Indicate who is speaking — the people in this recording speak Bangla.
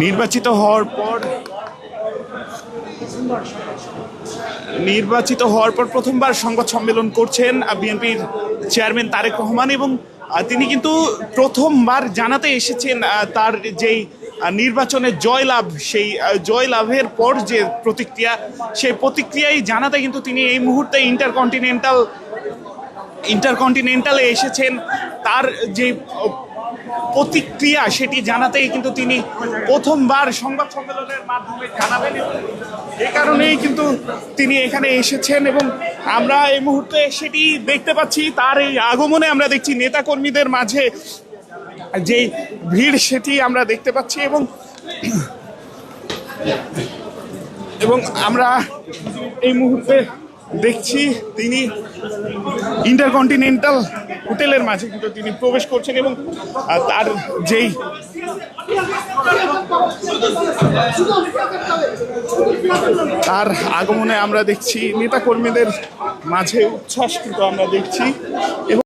Speaker 1: নির্বাচিত হওয়ার পর প্রথমবার সংবাদ সম্মেলন করছেন বিএনপির চেয়ারম্যান তারেক রহমান, এবং তিনি কিন্তু প্রথমবার জানাতে এসেছেন তার যেই নির্বাচনে জয়লাভ, সেই জয়লাভের পর যে প্রতিক্রিয়া, সেই প্রতিক্রিয়াই জানাতে কিন্তু তিনি এই মুহূর্তে ইন্টারকন্টিনেন্টালে এসেছেন। তার যে প্রতিক্রিয়া সেটি জানাতেই কিন্তু তিনি প্রথমবার সংবাদ সম্মেলনের মাধ্যমে জানাবেন, এই কারণেই কিন্তু তিনি এখানে এসেছেন। এবং আমরা এই মুহূর্তে সেটি দেখতে পাচ্ছি, তার এই আগমনে আমরা দেখছি নেতাকর্মীদের মাঝে যে ভিড় সেটি আমরা দেখতে পাচ্ছি। এবং আমরা এই মুহূর্তে দেখছি তিনি ইন্টারকন্টিনেন্টাল হোটেলের মাঝে কিন্তু তিনি প্রবেশ করছেন, এবং তার যেই তার আগমনে আমরা দেখছি নেতাকর্মীদের মাঝে উচ্ছ্বাস কিন্তু আমরা দেখছি। এবং